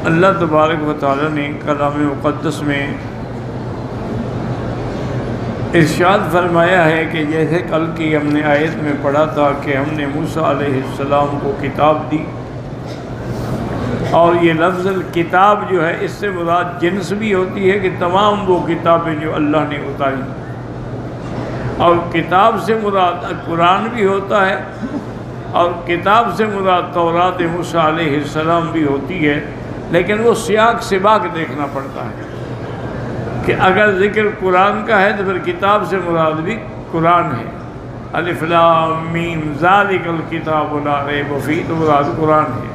اللہ تبارک و تعالی نے کلام مقدس میں ارشاد فرمایا ہے کہ جیسے کل کی ہم نے آیت میں پڑھا تھا کہ ہم نے موسیٰ علیہ السلام کو کتاب دی، اور یہ لفظ کتاب جو ہے اس سے مراد جنس بھی ہوتی ہے کہ تمام وہ کتابیں جو اللہ نے اتاری، اور کتاب سے مراد قرآن بھی ہوتا ہے، اور کتاب سے مراد تورات موسیٰ علیہ السلام بھی ہوتی ہے، لیکن وہ سیاق سباق دیکھنا پڑتا ہے کہ اگر ذکر قرآن کا ہے تو پھر کتاب سے مراد بھی قرآن ہے۔ الف لام میم ذالک الکتاب لا ریب فیہ، تو مراد قرآن ہے۔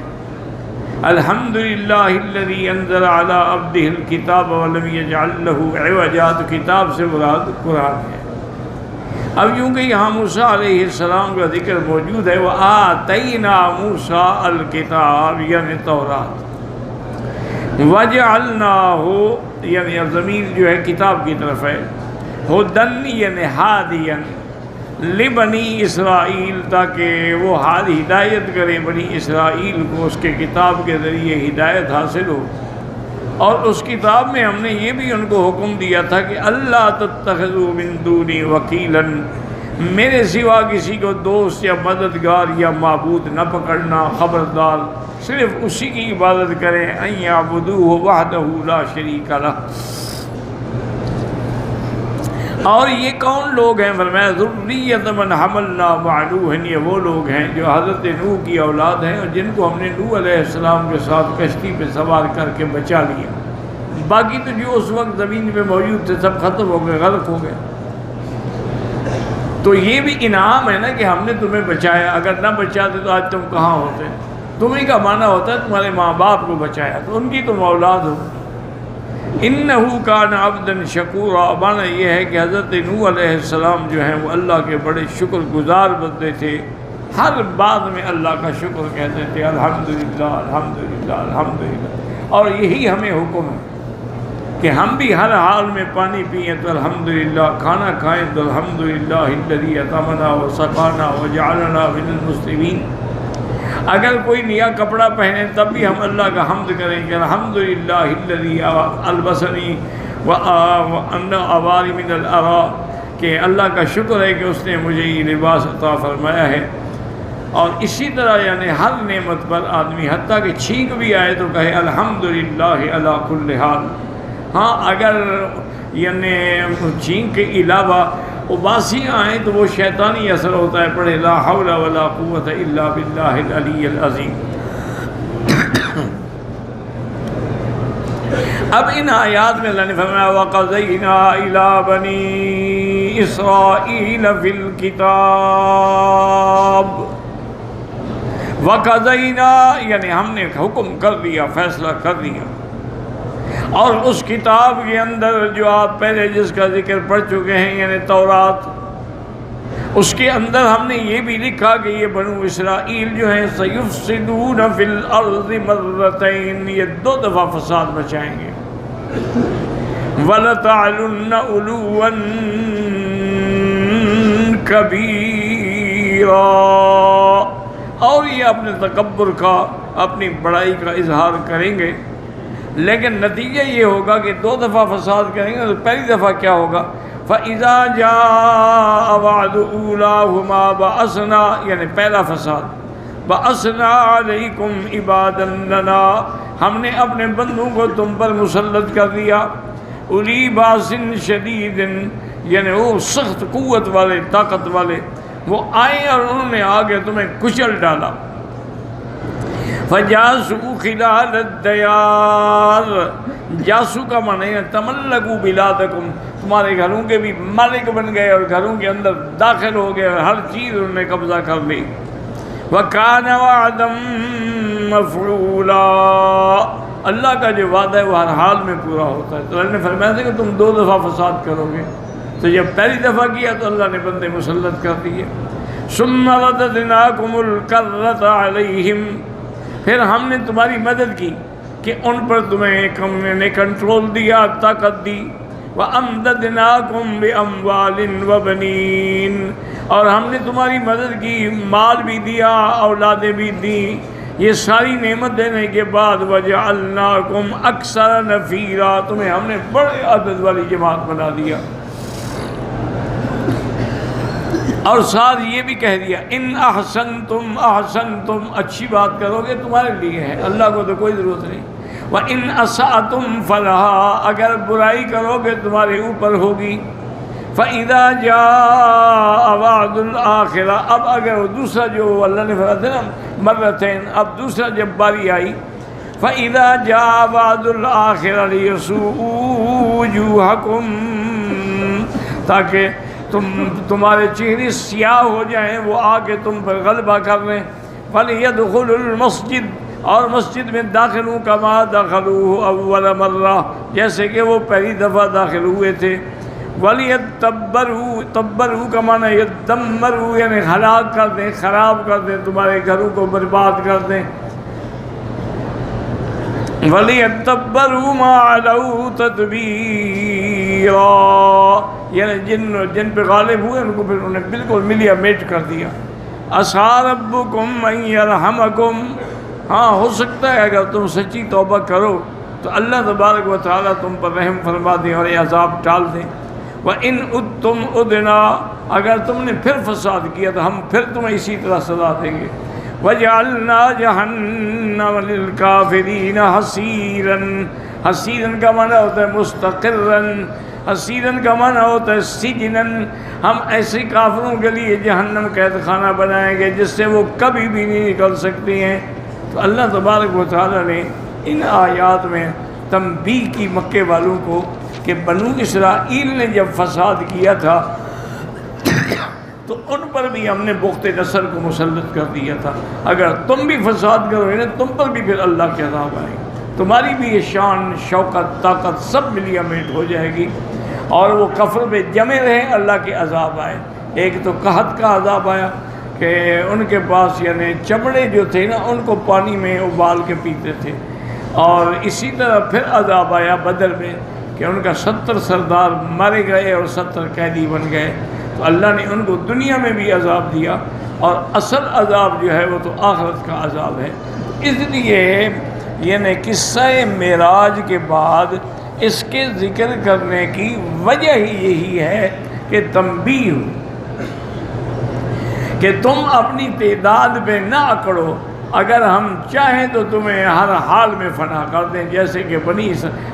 الحمدللہ الذی انزل علی عبدہ الکتاب ولم یجعل لہ عوجا، تو کتاب سے مراد قرآن ہے۔ اب یوں کہ یہاں موسیٰ علیہ السلام کا ذکر موجود ہے، وآتینا موسیٰ الکتاب یعنی تورات، وجعلناہ یعنی ضمیر جو ہے کتاب کی طرف ہے، ہدن یعنی ہادین لبنی اسرائیل، تاکہ وہ ہدایت کرے بنی اسرائیل کو، اس کے کتاب کے ذریعے ہدایت حاصل ہو۔ اور اس کتاب میں ہم نے یہ بھی ان کو حکم دیا تھا کہ اللہ تتخذوا من دونی وکیلا، میرے سوا کسی کو دوست یا مددگار یا معبود نہ پکڑنا، خبردار صرف اسی کی عبادت کریں، ان یعبدوہ وحدہ لا شریک لہ۔ اور یہ کون لوگ ہیں؟ فرمایا ذریۃ من حملنا مع نوح، یہ وہ لوگ ہیں جو حضرت نوح کی اولاد ہیں اور جن کو ہم نے نوح علیہ السلام کے ساتھ کشتی پہ سوار کر کے بچا لیا۔ باقی تو جو اس وقت زمین پہ موجود تھے سب ختم ہو گئے، غرق ہو گئے۔ تو یہ بھی انعام ہے نا کہ ہم نے تمہیں بچایا، اگر نہ بچاتے تو آج تم کہاں ہوتے؟ تمہیں کا معنی ہوتا ہے تمہارے ماں باپ کو بچایا، تو ان کی تم اولاد ہو۔ انہو کان عبدا شکورا، معنی یہ ہے کہ حضرت نوح علیہ السلام جو ہیں وہ اللہ کے بڑے شکر گزار بندے تھے، ہر بات میں اللہ کا شکر کہتے تھے، الحمدللہ الحمدللہ الحمدللہ۔ اور یہی ہمیں حکم ہے کہ ہم بھی ہر حال میں پانی پئیں تو الحمدللہ، کھانا کھائیں تو الحمدللہ الذی اطعمنا وسقانا وجعلنا من المسلمین۔ اگر کوئی نیا کپڑا پہنے تب بھی ہم اللہ کا حمد کریں کہ الحمدللہ الذی البسنی وان اواری من الارا، کہ اللہ کا شکر ہے کہ اس نے مجھے یہ لباس عطا فرمایا ہے۔ اور اسی طرح یعنی ہر نعمت پر آدمی حتیٰ کہ چھینک بھی آئے تو کہے الحمدللہ علی کل حال۔ ہاں اگر یعنی چھینک کے علاوہ اباسیاں آئیں تو وہ شیطانی اثر ہوتا ہے، پڑھے لا حول ولا قوت الا باللہ العلی العظیم۔ اب ان آیات میں اللہ نے فرمایا وَقَضَيْنَا إِلَىٰ بَنِي إِسْرَائِيلَ فِي الْكِتَابِ، وَقَضَيْنَا یعنی ہم نے حکم کر دیا، فیصلہ کر دیا۔ اور اس کتاب کے اندر جو آپ پہلے جس کا ذکر پڑھ چکے ہیں یعنی تورات، اس کے اندر ہم نے یہ بھی لکھا کہ یہ بنو اسرائیل جو ہیں سیفسدون فی الارض مرتین، یہ 2 دفعہ فساد مچائیں گے، وَلَتَعْلُنَّ عُلُوًّا كَبِيرًا، اور یہ اپنے تکبر کا، اپنی بڑائی کا اظہار کریں گے۔ لیکن نتیجہ یہ ہوگا کہ 2 دفعہ فساد کریں گے، تو پہلی دفعہ کیا ہوگا؟ فَإِذَا جَاءَ وَعْدُ أُولَاهُمَا بَعَثْنَا یعنی پہلا فساد، بَعَثْنَا عَلَيْكُمْ عِبَادًا لَنَا، ہم نے اپنے بندوں کو تم پر مسلط کر دیا، اُولِي بَأْسٍ شَدِيدٍ یعنی وہ سخت قوت والے، طاقت والے، وہ آئے اور انہوں نے آگے تمہیں کچل ڈالا۔ فَجَاسُوا خِلَالَ الدِّيَارِ، جاسو کا معنی ہے تملکوا بلادکم، تمہارے گھروں کے بھی مالک بن گئے اور گھروں کے اندر داخل ہو گئے اور ہر چیز انہوں نے قبضہ کر لی۔ وَكَانَ وَعْدًا مَفْعُولًا، اللہ کا جو وعدہ ہے وہ ہر حال میں پورا ہوتا ہے۔ تو اللہ نے فرمایا تھا کہ تم 2 دفعہ فساد کرو گے، تو جب پہلی دفعہ کیا تو اللہ نے بندے مسلط کر دیے۔ ثُمَّ رَدَدْنَاكُمُ الْكَرَّةَ عَلَيْهِمْ، پھر ہم نے تمہاری مدد کی کہ ان پر تمہیں نے کنٹرول دیا، طاقت دی۔ وَأَمْدَدْنَاكُمْ بِأَمْوَالٍ وَبَنِينَ، اور ہم نے تمہاری مدد کی، مال بھی دیا، اولادیں بھی دی۔ یہ ساری نعمت دینے کے بعد وَجَعَلْنَاكُمْ أَكْثَرَ نَفِيرًا، تمہیں ہم نے بڑے عدد والی جماعت بنا دیا، اور ساتھ یہ بھی کہہ دیا ان احسنتم احسنتم، اچھی بات کرو گے تمہارے لیے ہے، اللہ کو تو کوئی ضرورت نہیں، وَإِنْ أَسَأْتُمْ فَلَهَا، اگر برائی کرو گے تمہارے اوپر ہوگی، فَإِذَا جَاءَ وَعْدُ الْآخِرَةِ، اب اگر دوسرا جو اللہ نے فرمایا تھا نا مرتين، اب دوسرا جب باری آئی فَإِذَا جَاءَ وَعْدُ الْآخِرَةِ لِيَسُوءُوا وُجُوهَكُمْ، تاکہ تمہارے چہرے سیاہ ہو جائیں، وہ آ کے تم پر غلبہ کر لیں، فَلْيَدْخُلُوا الْمَسْجِدَ، اور مسجد میں داخل ہوں کما دخلوہ اول مرہ، جیسے کہ وہ پہلی دفعہ داخل ہوئے تھے، وَلْيَتَّبَّرُوا، تبروا کا معنی یدمروا یعنی ہلاک کر دیں، خراب کر دیں، تمہارے گھروں کو برباد کر دیں، وَلِيَتَّبَّرُوا مَا عَلَوْا تَتْبِيرًا، یعنی جن پہ غالب ہوئے ان کو پھر انہیں بالکل ملیا میٹ کر دیا۔ عَسَىٰ رَبُّكُمْ أَن يَرْحَمَكُمْ، ہاں ہو سکتا ہے اگر تم سچی توبہ کرو تو اللہ تبارک و تعالیٰ تم پر رحم فرما دیں اور یہ عذاب ٹال دیں۔ وَإِنْ عُدْتُمْ عُدْنَا، اگر تم نے پھر فساد کیا تو ہم پھر تمہیں اسی طرح سزا دیں گے۔ وَجَعَلْنَا جَهَنَّمَ لِلْكَافِرِينَ حَصِيرًا، حصیراً کا معنی ہوتا ہے مستقراً، حصیراً کا معنی ہوتا ہے سجناً، ہم ایسے کافروں کے لیے جہنم قید خانہ بنائیں گے جس سے وہ کبھی بھی نہیں نکل سکتی ہیں۔ تو اللہ تبارک و تعالیٰ نے ان آیات میں تنبیہ کی مکے والوں کو کہ بنو اسرائیل نے جب فساد کیا تھا تو ان پر بھی ہم نے بغت نصر کو مسلط کر دیا تھا، اگر تم بھی فساد کرو گے تم پر بھی پھر اللہ کے عذاب آئے گا، تمہاری بھی یہ شان شوکت طاقت سب ملیا میٹ ہو جائے گی، اور وہ کفر پہ جمے رہے اللہ کے عذاب آئے۔ ایک تو قحط کا عذاب آیا کہ ان کے پاس یعنی چمڑے جو تھے نا ان کو پانی میں ابال کے پیتے تھے، اور اسی طرح پھر عذاب آیا بدر میں کہ ان کا 70 سردار مارے گئے اور 70 قیدی بن گئے، تو اللہ نے ان کو دنیا میں بھی عذاب دیا، اور اصل عذاب جو ہے وہ تو آخرت کا عذاب ہے۔ اس لیے یعنی قصہ معراج کے بعد اس کے ذکر کرنے کی وجہ ہی یہی ہے کہ تنبیہ ہو کہ تم اپنی تعداد پہ نہ اکڑو، اگر ہم چاہیں تو تمہیں ہر حال میں فنا کر دیں، جیسے کہ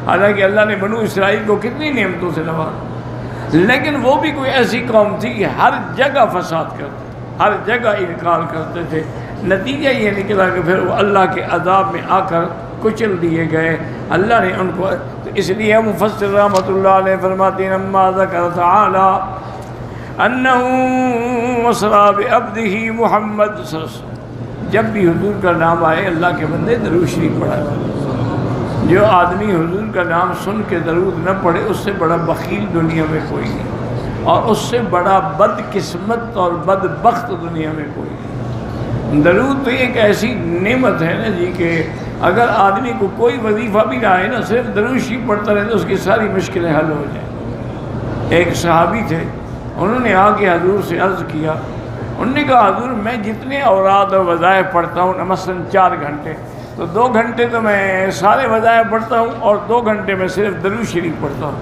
حالانکہ اللہ نے بنو اسرائیل کو کتنی نعمتوں سے نوازا، لیکن وہ بھی کوئی ایسی قوم تھی کہ ہر جگہ فساد کرتے، ہر جگہ انکار کرتے تھے، نتیجہ یہ نکلا کہ پھر وہ اللہ کے عذاب میں آ کر کچل دیے گئے۔ اللہ نے ان کو، تو اس لیے مفسر رحمۃ اللہ علیہ فرماتے ہیں اما ذکر تعالی انہ اسری بعبدہ محمد صلی اللہ علیہ وسلم، جب بھی حضور کا نام آئے اللہ کے بندے درود شریف پڑھا کرو، جو آدمی حضور کا نام سن کے درود نہ پڑھے اس سے بڑا بخیل دنیا میں کوئی نہیں، اور اس سے بڑا بد قسمت اور بدبخت دنیا میں کوئی نہیں۔ درود تو ایک ایسی نعمت ہے نا جی کہ اگر آدمی کو کوئی وظیفہ بھی نہ آئے نا، صرف درود شریف پڑھتا رہے تو اس کی ساری مشکلیں حل ہو جائیں۔ ایک صحابی تھے، انہوں نے آ کے حضور سے عرض کیا، انہوں نے کہا حضور میں جتنے اوراد اور وظائف پڑھتا ہوں مثلاً 4 گھنٹے، تو 2 گھنٹے تو میں سارے وظائف پڑھتا ہوں اور 2 گھنٹے میں صرف درود شریف پڑھتا ہوں،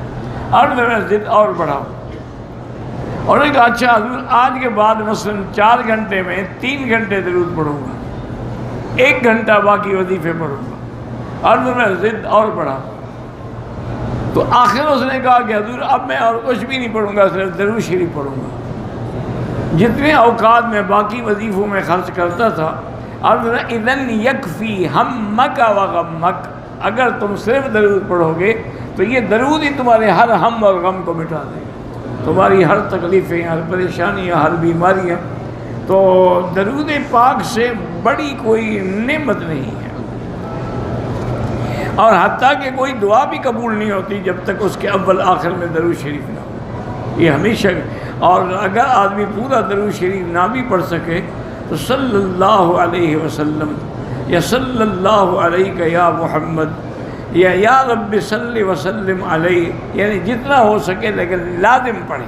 اور میں ضد اور بڑھاؤں۔ انہوں نے کہا اچھا حضور آج کے بعد مثلاً 4 گھنٹے میں 3 گھنٹے درود پڑھوں گا، 1 گھنٹہ باقی وظیفے پڑھوں گا، اور میں ضد اور بڑھاؤں۔ تو آخر اس نے کہا کہ حضور اب میں اور کچھ بھی نہیں پڑھوں گا، صرف درود شریف پڑھوں گا۔ جتنے اوقات میں باقی وظیفوں میں خرچ کرتا تھا، اور اذن یکفی ہمک و غمک، اگر تم صرف درود پڑھو گے تو یہ درود ہی تمہارے ہر ہم اور غم کو مٹا دے گا، تمہاری ہر تکلیفیں، ہر پریشانیاں، ہر بیماریاں۔ تو درود پاک سے بڑی کوئی نعمت نہیں ہے، اور حتیٰ کہ کوئی دعا بھی قبول نہیں ہوتی جب تک اس کے اول آخر میں درود شریف نہ ہو، یہ ہمیشہ۔ اور اگر آدمی پورا درود شریف نہ بھی پڑھ سکے تو صلی اللہ علیہ وسلم یا صلی اللہ علیہ یا محمد یا رب صلی وسلم علیہ، یعنی جتنا ہو سکے لیکن لازم پڑھیں۔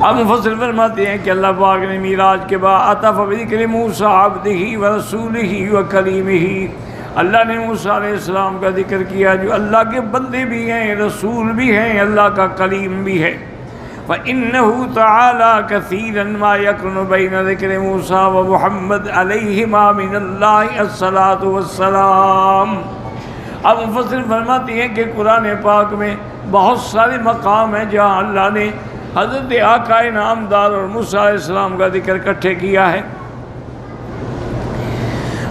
اب مفسر فرماتے ہیں کہ اللہ پاک نے معراج کے بعد عطف بذکر موسیٰ عبدہ و رسولہ و کلیمہ، اللہ نے موسیٰ علیہ السلام کا ذکر کیا جو اللہ کے بندے بھی ہیں، رسول بھی ہیں، اللہ کا کلیم بھی ہے۔ فَإِنَّهُ تَعَالَى كَثِيرًا مَا يَكُنُ بَيْنَ ذِكْرِ مُوسَىٰ وَمُحَمَّدٍ عَلَيْهِمَا مِنَ اللَّهِ الصَّلَاةُ وَالسَّلَامُ۔ اب مفسر فرماتے ہیں کہ قرآن پاک میں بہت سارے مقام ہیں جہاں اللہ نے حضرت آقا نامدار اور موسیٰ علیہ السلام کا ذکر اکٹھے کیا ہے۔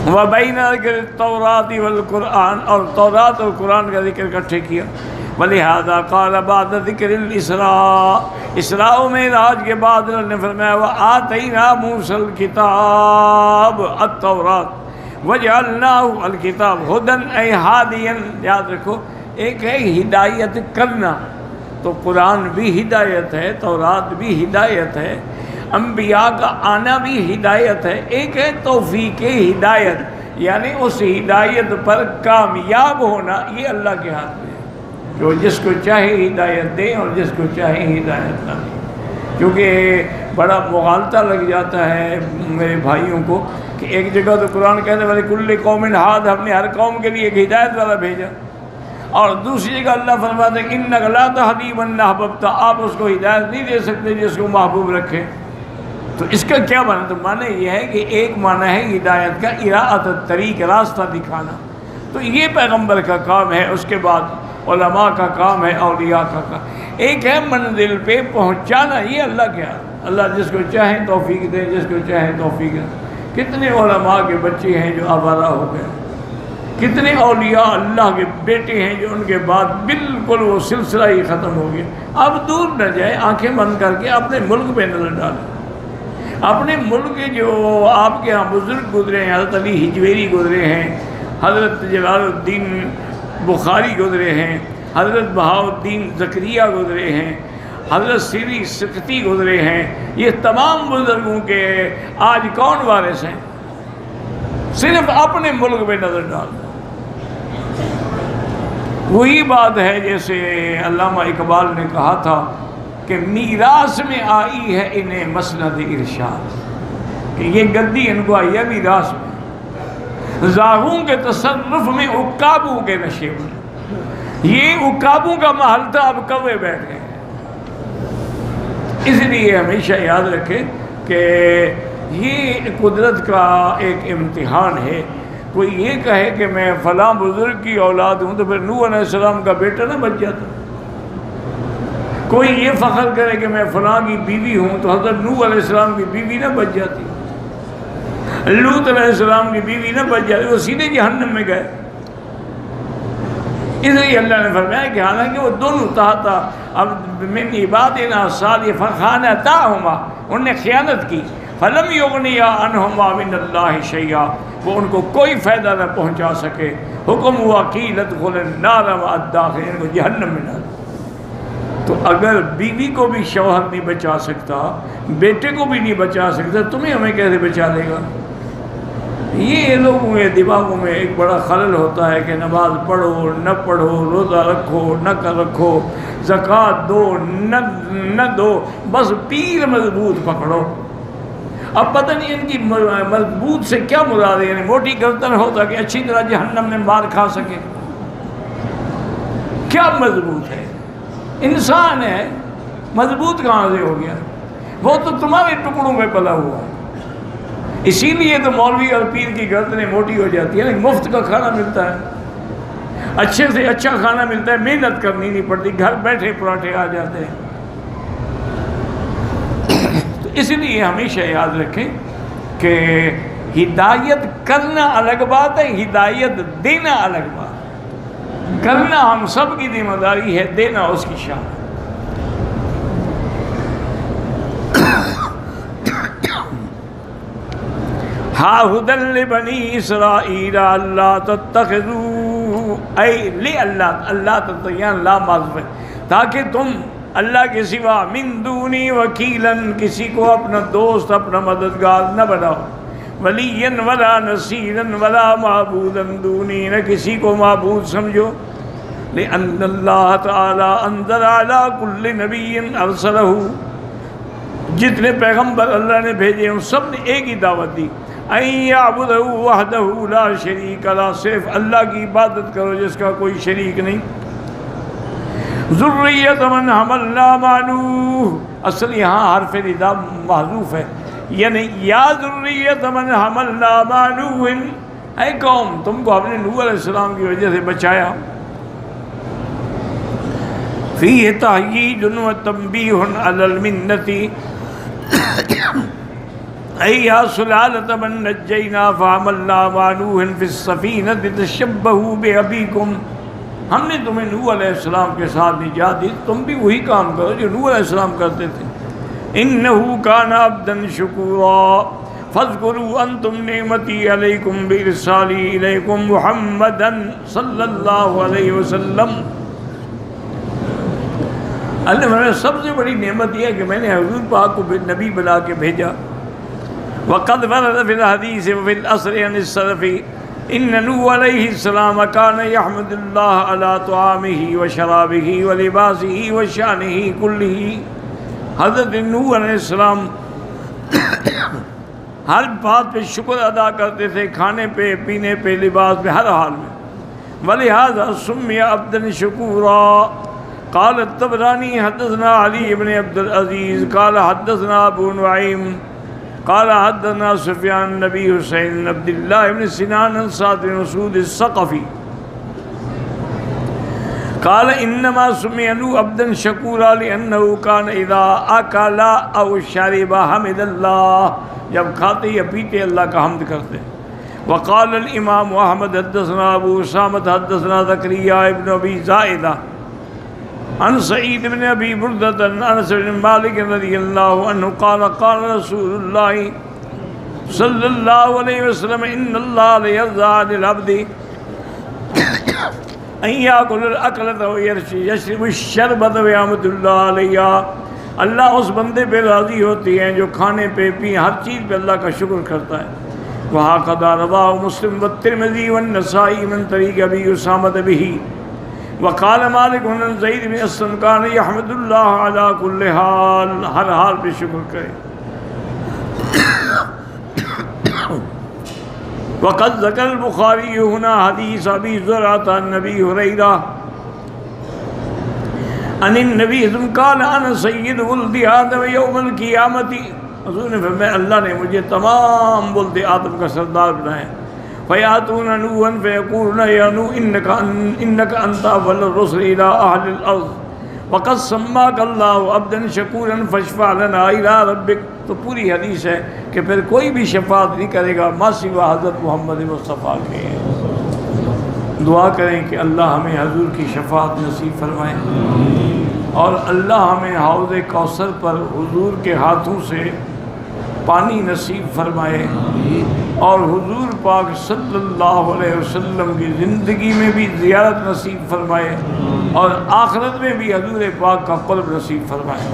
وَبَيْنَ ذِكْرِ التَّوْرَاةِ وَالْقُرْآنِ، اور تورات اور قرآن کا ذکر اکٹھے کیا۔ وَلِهَذَا قَالَ بَعْدَ ذِكْرِ الْإِسْرَاءِ، اسراء و معراج کے بعد اللہ نے فرمایا وَآتَيْنَا مُوسَى الْكِتَابَ التَّوْرَاةَ وَجَعَلْنَاهُ الْكِتَابَ هُدًى أَيْ هَادِيًا۔ یاد رکھو، ایک ہے ہدایت کرنا، تو قرآن بھی ہدایت ہے، تورات بھی ہدایت ہے، انبیاء کا آنا بھی ہدایت ہے۔ ایک ہے توفیق ہدایت، یعنی اس ہدایت پر کامیاب ہونا، یہ اللہ کے ہاتھ میں ہے کہ جس کو چاہے ہدایت دیں اور جس کو چاہے ہدایت نہ دیں۔ کیونکہ بڑا مغالطہ لگ جاتا ہے میرے بھائیوں کو کہ ایک جگہ تو قرآن کہنے والے کل قوم ہاد، ہم نے ہر قوم کے لیے ایک ہدایت والا بھیجا، اور دوسری جگہ اللہ فرماتا ہے انک لا تہدی من احببت، آپ اس کو ہدایت نہیں دے سکتے جس کو محبوب رکھے۔ تو اس کا کیا معنی؟ تو معنی یہ ہے کہ ایک معنی ہے ہدایت کا اراءۃ الطریق، راستہ دکھانا، تو یہ پیغمبر کا کام ہے، اس کے بعد علماء کا کام ہے، اولیاء کا کام۔ ایک ہے منزل پہ پہنچانا، یہ اللہ کے ہاتھ، اللہ جس کو چاہے توفیق دے، جس کو چاہے توفیق دے۔ کتنے علماء کے بچے ہیں جو آوارہ ہو گئے، کتنے اولیاء اللہ کے بیٹے ہیں جو ان کے بعد بالکل وہ سلسلہ ہی ختم ہو گیا۔ اب دور نہ جائے، آنکھیں بند کر کے اپنے ملک پہ نظر ڈالیں۔ اپنے ملک کے جو آپ کے ہاں بزرگ گزرے ہیں، حضرت علی ہجویری گزرے ہیں، حضرت جلال الدین بخاری گزرے ہیں، حضرت بہاؤالدین زکریا گزرے ہیں، حضرت سیری سکتی گزرے ہیں، یہ تمام بزرگوں کے آج کون وارث ہیں؟ صرف اپنے ملک پہ نظر ڈال دیں۔ وہی بات ہے جیسے علامہ اقبال نے کہا تھا کہ میراث میں آئی ہے انہیں مسند ارشاد، کہ یہ گدی ان کو آئی ہے میراث میں، زاغوں کے تصرف میں عقابوں کے نشے میں، یہ عقابوں کا محل تھا، اب کوے بیٹھ گئے۔ اس لیے ہمیشہ یاد رکھیں کہ یہ قدرت کا ایک امتحان ہے۔ کوئی یہ کہے کہ میں فلاں بزرگ کی اولاد ہوں تو پھر نوح علیہ السلام کا بیٹا نہ بچ جاتا۔ کوئی یہ فخر کرے کہ میں فلاں کی بیوی ہوں تو حضرت نوح علیہ السلام کی بیوی نہ بچ جاتی، لوط علیہ السلام کی بیوی نہ بچ جاتی، وہ سیدھے جہنم میں گئے۔ اس لیے اللہ نے فرمایا کہ حالانکہ وہ دونوں تحت اب من عبادنا الصالحین فخانتاہما، انہوں نے خیانت کی، فلم یغنیا عنہما من اللہ شیئا، وہ ان کو کوئی فائدہ نہ پہنچا سکے۔ حکم ہوا قیل ادخلوا النار مع الداخلین، ان کو جہنم میں ڈال۔ تو اگر بیوی کو بھی شوہر نہیں بچا سکتا، بیٹے کو بھی نہیں بچا سکتا، تمہیں ہمیں کیسے بچا لے گا؟ یہ لوگوں کے دماغوں میں ایک بڑا خلل ہوتا ہے کہ نماز پڑھو نہ پڑھو، روزہ رکھو نہ رکھو، زکوٰۃ دو نہ دو، بس پیر مضبوط پکڑو۔ اب پتہ نہیں ان کی مضبوط سے کیا مراد ہے، یعنی موٹی گردن ہو تاکہ اچھی طرح جہنم میں مار کھا سکے۔ کیا مضبوط ہے؟ انسان ہے، مضبوط کہاں سے ہو گیا؟ وہ تو تمہارے ٹکڑوں میں پلا ہوا ہے۔ اسی لیے تو مولوی اور پیر کی گردنیں موٹی ہو جاتی ہے، مفت کا کھانا ملتا ہے، اچھے سے اچھا کھانا ملتا ہے، محنت کرنی نہیں پڑتی، گھر بیٹھے پراٹھے آ جاتے ہیں۔ تو اس لیے ہمیشہ یاد رکھیں کہ ہدایت کرنا الگ بات ہے، ہدایت دینا الگ بات ہے۔ کرنا ہم سب کی ذمہ داری ہے، دینا اس کی شان ہے۔ ہا ہدل لبنی اسرائیل اللہ تتخذوا اے لی اللہ اللہ تتخذوا لا معذف، تاکہ تم اللہ کے سوا من دونی وکیلن، کسی کو اپنا دوست اپنا مددگار نہ بناؤ، ولین ولا نصیرن ولا معبودن دونی، نہ کسی کو معبود سمجھو، لأن اللہ تعالی انزل علی کل نبی ارسلہ، جتنے پیغمبر اللہ نے بھیجے ان سب نے ایک ہی دعوت دی، ان یعبدہ وحدہ لا شریک لہ، صرف اللہ کی عبادت کرو جس کا کوئی شریک نہیں۔ ذریۃ من حملنا مع نوح، اصل یہاں حرف ندا محذوف ہے، یعنی یا ذریۃ من حملنا مع نوح، اے قوم تم کو ہم نے نوح علیہ السلام کی وجہ سے بچایا۔ فیہ تحییج و تنبیہ علی المنۃ، اے یا سلالۃ من نجینا فحملنا مع نوح فی السفینۃ تشبہوا بابیکم، ہم نے تمہیں نوح علیہ السلام کے ساتھ نجات دی، تم بھی وہی کام کرو جو نوح علیہ السلام کرتے تھے۔ انہ کان عبدا شکورا فاذکروا انتم نعمتی علیکم بارسالی الیکم محمدا صلی اللہ علیہ وسلم۔ اللہ نے سب سے بڑی نعمت یہ ہے کہ میں نے حضور پاک کو نبی بنا کے بھیجا۔ وقد ورد فی الحدیث وفی الاثر عن السلف ان نوح علیہ السلام کان یحمد اللہ علی طعامہ وشرابہ ولباسہ وشانہ کلہ، حضرت نوح علیہ السلام ہر بات پہ شکر ادا کرتے تھے، کھانے پہ، پینے پہ، لباس پہ، ہر حال میں۔ ولہذا سمی عبدا شکورا۔ قال الطبرانی حدثنا علی بن عبد العزیز قال حدثنا ابو نعیم قال حدثنا سفیان نبی حسین بن عبد اللہ بن سنان عن سعد بن مسعود الثقفی قال انما سمي نوح عبدا شکورا لانه كان اذا اکل او شرب حمد اللہ، جب کھاتے یا پیتے اللہ کا حمد کرتے۔ وقال الامام احمد حدثنا ابو اسامہ حدثنا زکریا ابن ابی زائدہ عن سعید بن ابی بردۃ عن انس بن مالک رضی اللہ عنہ قال قال رسول اللہ صلی اللہ علیہ وسلم ان اللہ لیرضى للعبد ان یاکل الاکلۃ ویشرب الشربۃ ویحمد اللہ علیہ، اللہ اس بندے پہ راضی ہوتی ہیں جو کھانے پہ، پی، ہر چیز پہ اللہ کا شکر کرتا ہے۔ وہکذا رواہ مسلم والترمذی والنسائی من طریق ابی اسامہ بہ۔ وقال مالک عن زید بن اسلم کان یحمد اللہ علی کل حال، ہر حال پہ شکر کرے۔ وقد ذکر البخاری ہنا حدیث ابی زرعۃ عن نبی ہریرہ عن النبی صلی اللہ علیہ وسلم قال انا سید ولد آدم یوم القیامۃ، حضور نے فرمایا اللہ نے مجھے تمام ولد آدم کا سردار بنایا۔ فیاتون نوحا فیقولون یا نوح انک انت اول الرسل الی اہل الارض وقد سماک اللہ عبدا شکورا فاشفع لنا الی ربک۔ تو پوری حدیث ہے کہ پھر کوئی بھی شفاعت نہیں کرے گا ما سوا حضرت محمد مصطفیٰ کے۔ دعا کریں کہ اللہ ہمیں حضور کی شفاعت نصیب فرمائے، اور اللہ ہمیں حوض کوثر پر حضور کے ہاتھوں سے پانی نصیب فرمائے، اور حضور پاک صلی اللہ علیہ وسلم کی زندگی میں بھی زیارت نصیب فرمائے، اور آخرت میں بھی حضور پاک کا قرب نصیب فرمائے۔